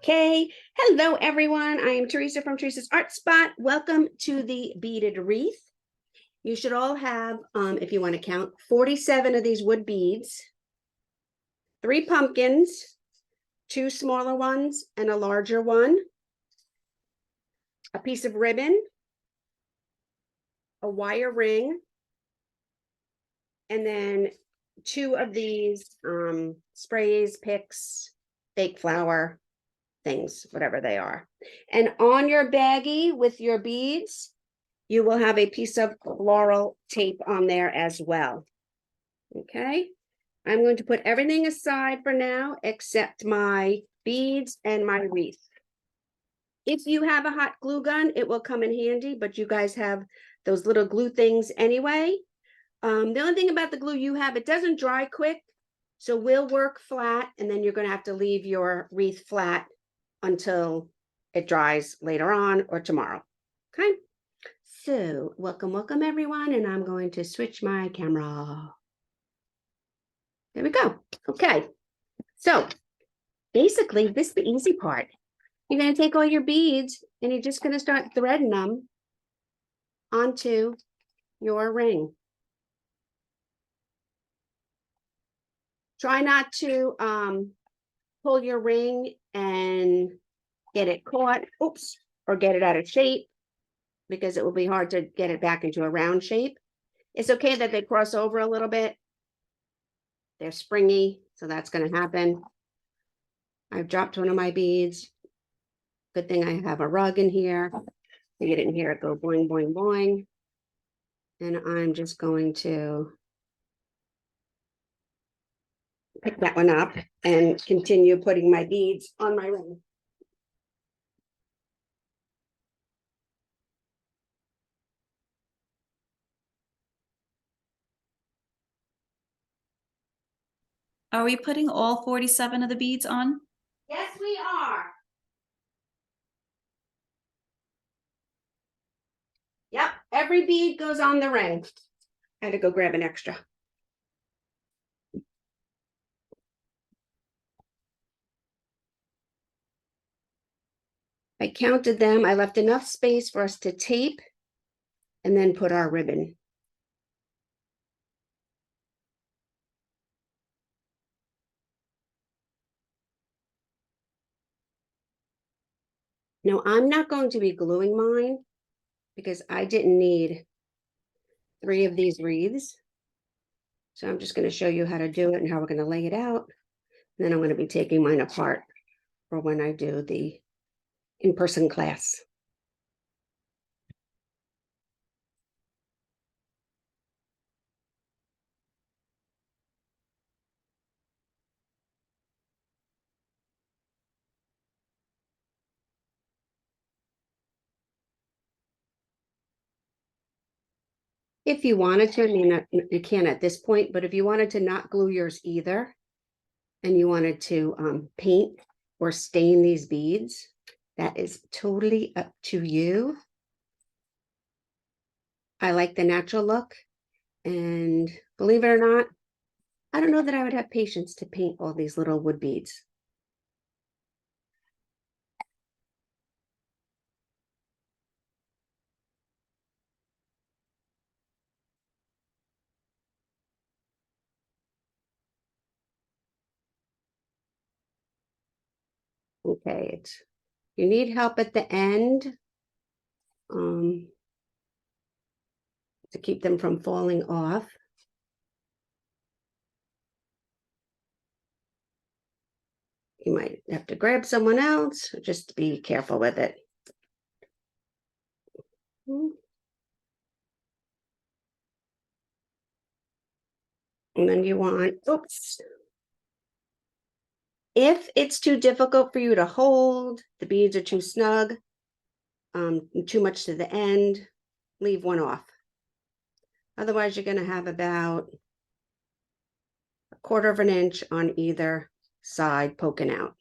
Okay, hello everyone. I am Teresa from Teresa's Art Spot. Welcome to the beaded wreath. You should all have, if you want to count, 47 of these wood beads, 3 pumpkins, 2 smaller ones and a larger one, a piece of ribbon, a wire ring, and then 2 of these sprays, picks, fake flower things, whatever they are. And on your baggie with your beads, you will have a piece of floral tape on there as well. Okay, I'm going to put everything aside for now except my beads and my wreath. If you have a hot glue gun, it will come in handy, but you guys have those little glue things anyway. The only thing about the glue you have, it doesn't dry quick, so we'll work flat, and then you're going to have to leave your wreath flat until it dries later on or tomorrow. Okay, so welcome everyone, and I'm going to switch my camera. There we go. Okay, so basically this is the easy part. You're going to take all your beads and you're just going to start threading them onto your ring. Try not to pull your ring and get it caught, oops, or get it out of shape, because it will be hard to get it back into a round shape. It's okay that they cross over a little bit. They're springy, so that's going to happen. I've dropped one of my beads. Good thing I have a rug in here. You didn't hear it go boing, boing, boing. And I'm just going to pick that one up and continue putting my beads on my ring. Are we putting all 47 of the beads on? Yes, we are. Yep, every bead goes on the ring. I had to go grab an extra. I counted them. I left enough space for us to tape and then put our ribbon. Now, I'm not going to be gluing mine because I didn't need 3 of these wreaths. So I'm just going to show you how to do it and how we're going to lay it out. And then I'm going to be taking mine apart for when I do the in-person class. If you wanted to, I mean, you can at this point, but if you wanted to not glue yours either, and you wanted to paint or stain these beads, that is totally up to you. I like the natural look, and believe it or not, I don't know that I would have patience to paint all these little wood beads. Okay, you need help at the end to keep them from falling off. You might have to grab someone else, just be careful with it. And then you want, oops. If it's too difficult for you to hold, the beads are too snug, too much to the end, leave one off. Otherwise, you're going to have about 1/4 of an inch on either side poking out.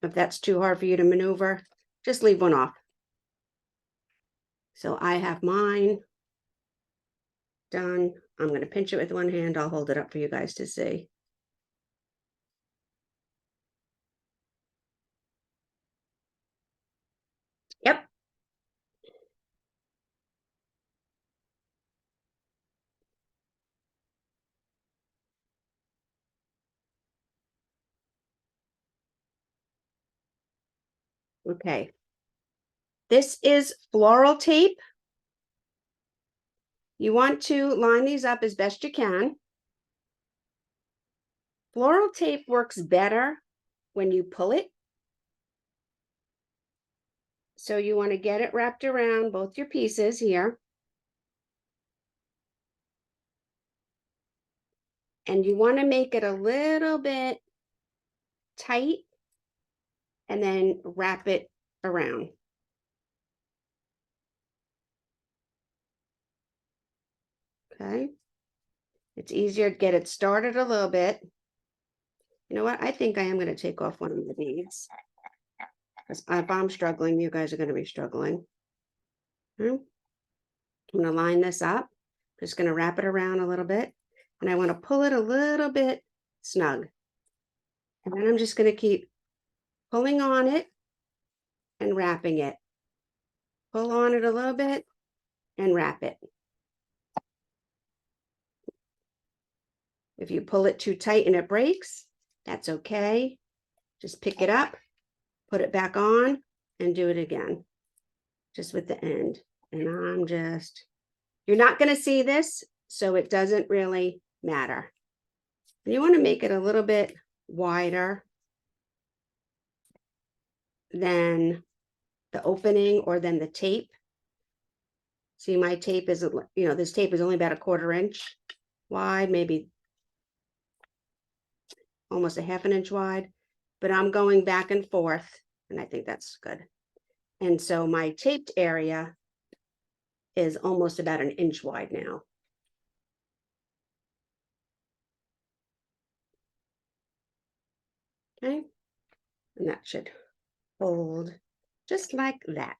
If that's too hard for you to maneuver, just leave one off. So I have mine done. I'm going to pinch it with one hand. I'll hold it up for you guys to see. Okay. This is floral tape. You want to line these up as best you can. Floral tape works better when you pull it. So you want to get it wrapped around both your pieces here. And you want to make it a little bit tight and then wrap it around. Okay. It's easier to get it started a little bit. You know what? I think I am going to take off one of the beads. Because if I'm struggling, you guys are going to be struggling. I'm going to line this up. Just going to wrap it around a little bit. And I want to pull it a little bit snug. And then I'm just going to keep pulling on it and wrapping it. Pull on it a little bit and wrap it. If you pull it too tight and it breaks, that's okay. Just pick it up, put it back on, and do it again. Just with the end. And I'm just, you're not going to see this, so it doesn't really matter. And you want to make it a little bit wider than the opening or than the tape. See, my tape is, this tape is only about 1/4 inch wide, maybe almost a 1/2 inch wide, but I'm going back and forth, and I think that's good. And so my taped area is almost about 1 inch wide now. Okay, and that should hold just like that.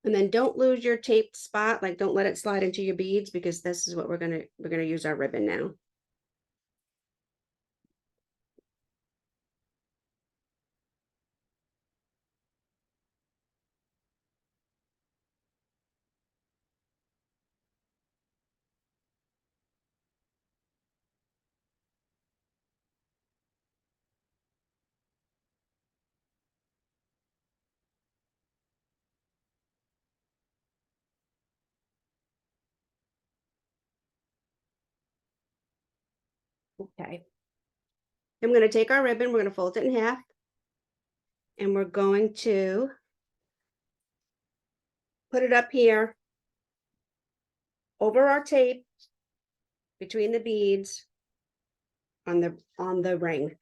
And then don't lose your taped spot, like don't let it slide into your beads, because this is what we're gonna use our ribbon now. Okay. I'm going to take our ribbon, we're going to fold it in half, and we're going to put it up here over our tape between the beads on the ring.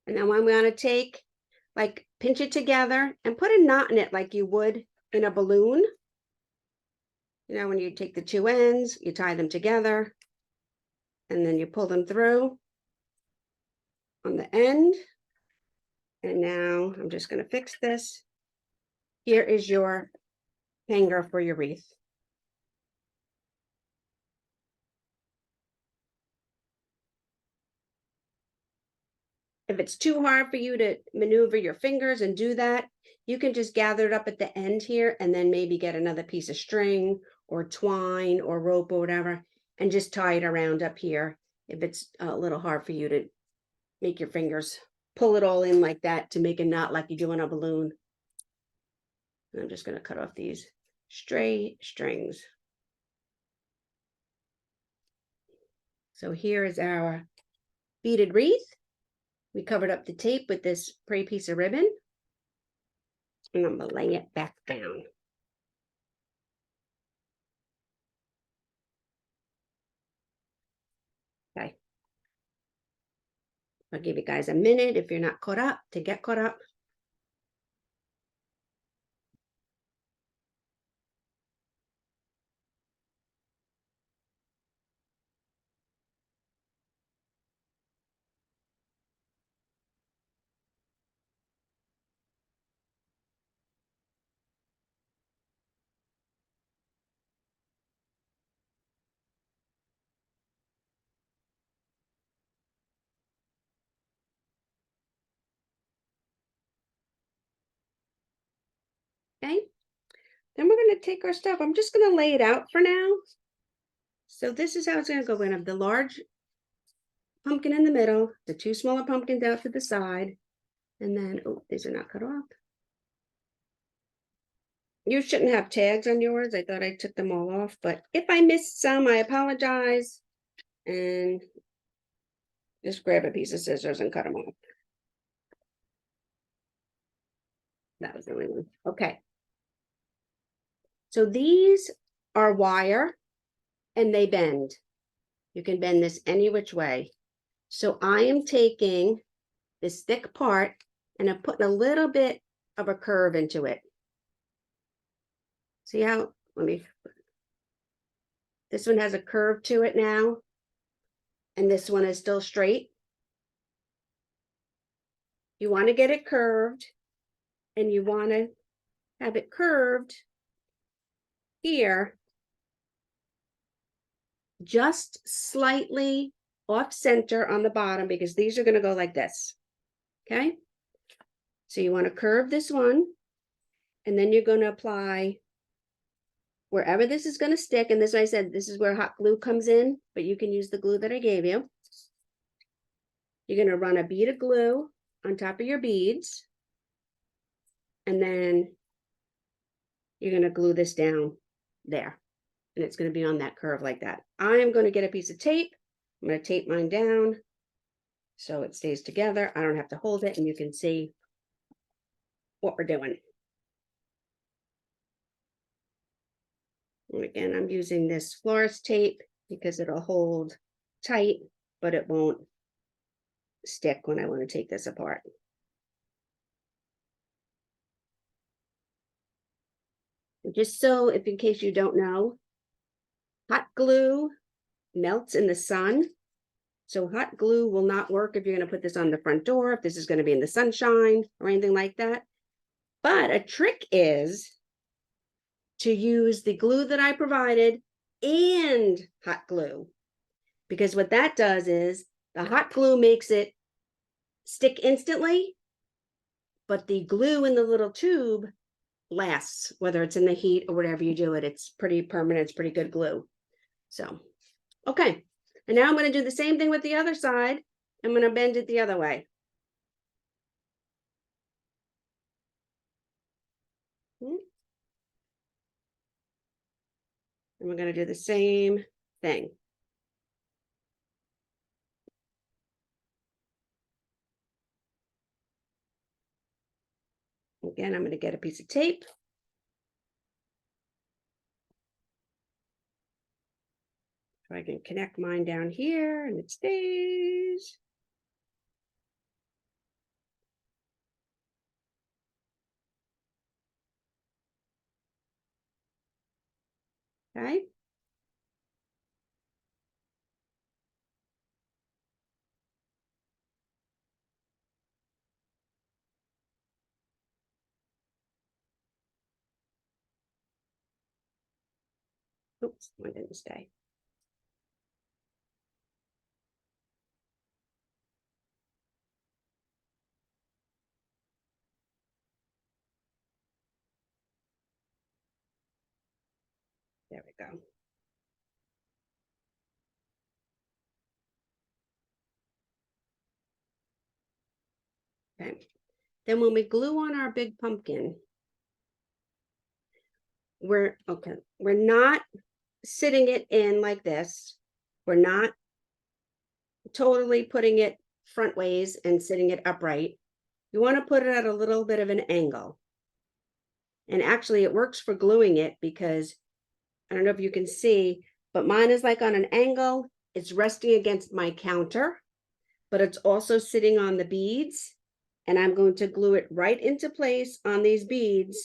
And then when we want to take, like, pinch it together and put a knot in it like you would in a balloon. You know, when you take the two ends, you tie them together, and then you pull them through on the end. And now I'm just going to fix this. Here is your hanger for your wreath. If it's too hard for you to maneuver your fingers and do that, you can just gather it up at the end here and then maybe get another piece of string or twine or rope or whatever and just tie it around up here if it's a little hard for you to make your fingers pull it all in like that to make a knot like you do in a balloon. And I'm just going to cut off these stray strings. So here is our beaded wreath. We covered up the tape with this pretty piece of ribbon. And I'm going to lay it back down. Okay. I'll give you guys a minute if you're not caught up to get caught up. Okay. Then we're going to take our stuff. I'm just going to lay it out for now. So this is how it's going to go. We're going to have the large pumpkin in the middle, the two smaller pumpkins out to the side, and then, oh, these are not cut off. You shouldn't have tags on yours. I thought I took them all off, but if I missed some, I apologize. And just grab a piece of scissors and cut them off. That was the only one. Okay. So these are wire and they bend. You can bend this any which way. So I am taking this thick part and I'm putting a little bit of a curve into it. See how, this one has a curve to it now. And this one is still straight. You want to get it curved and you want to have it curved here, just slightly off center on the bottom, because these are going to go like this. Okay. So you want to curve this one and then you're going to apply wherever this is going to stick. And this, I said, this is where hot glue comes in, but you can use the glue that I gave you. You're going to run a bead of glue on top of your beads. And then you're going to glue this down there. And it's going to be on that curve like that. I am going to get a piece of tape. I'm going to tape mine down so it stays together. I don't have to hold it and you can see what we're doing. And again, I'm using this florist tape because it'll hold tight, but it won't stick when I want to take this apart. And just so, if in case you don't know, hot glue melts in the sun. So hot glue will not work if you're going to put this on the front door, if this is going to be in the sunshine or anything like that. But a trick is to use the glue that I provided and hot glue. Because what that does is the hot glue makes it stick instantly, but the glue in the little tube lasts, whether it's in the heat or whatever you do it. It's pretty permanent, it's pretty good glue. So, okay. And now I'm going to do the same thing with the other side. I'm going to bend it the other way. And we're going to do the same thing. Again, I'm going to get a piece of tape. So I can connect mine down here and it stays. Okay. Oops, one didn't stay. There we go. Okay. Then when we glue on our big pumpkin, we're not sitting it in like this. We're not totally putting it front ways and sitting it upright. You want to put it at a little bit of an angle. And actually it works for gluing it because I don't know if you can see, but mine is like on an angle. It's resting against my counter, but it's also sitting on the beads. And I'm going to glue it right into place on these beads,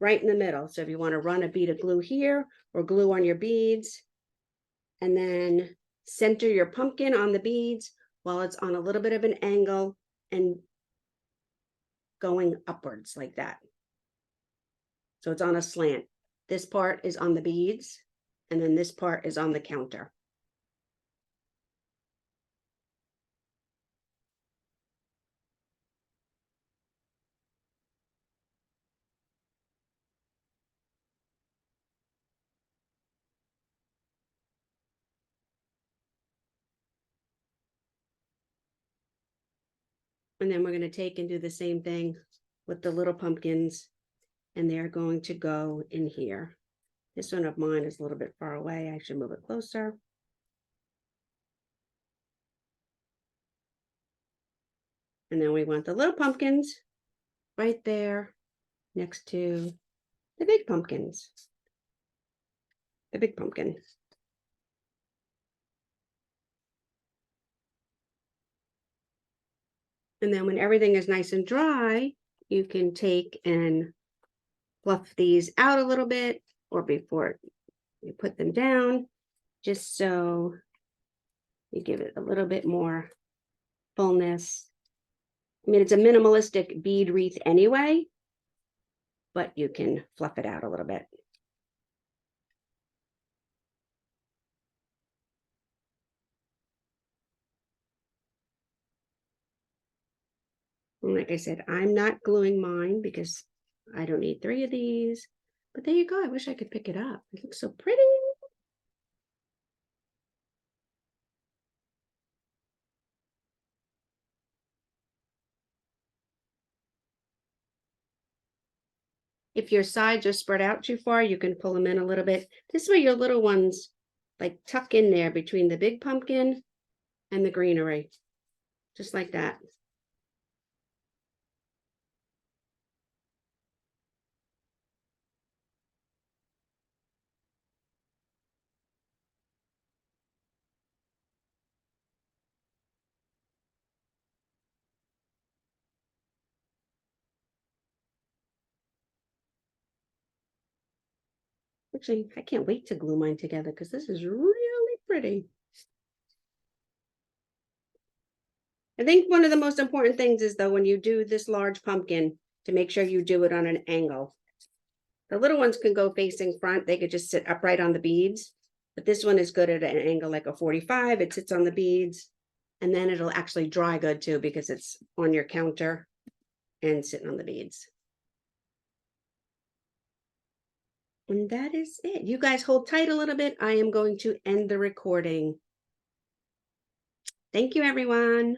right in the middle. So if you want to run a bead of glue here or glue on your beads, and then center your pumpkin on the beads while it's on a little bit of an angle and going upwards like that. So it's on a slant. This part is on the beads, and then this part is on the counter. And then we're going to take and do the same thing with the little pumpkins. And they're going to go in here. This one of mine is a little bit far away. I should move it closer. And then we want the little pumpkins right there next to the big pumpkins. The big pumpkin. And then when everything is nice and dry, you can take and fluff these out a little bit, or before you put them down, just so you give it a little bit more fullness. I mean, it's a minimalistic bead wreath anyway, but you can fluff it out a little bit. And like I said, I'm not gluing mine because I don't need 3 of these. But there you go. I wish I could pick it up. It looks so pretty. If your sides are spread out too far, you can pull them in a little bit. This way your little ones like tuck in there between the big pumpkin and the greenery. Just like that. Actually, I can't wait to glue mine together because this is really pretty. I think one of the most important things is though, when you do this large pumpkin, to make sure you do it on an angle. The little ones can go facing front. They could just sit upright on the beads, but this one is good at an angle like a 45. It sits on the beads, and then it'll actually dry good too because it's on your counter and sitting on the beads. And that is it. You guys hold tight a little bit. I am going to end the recording. Thank you, everyone.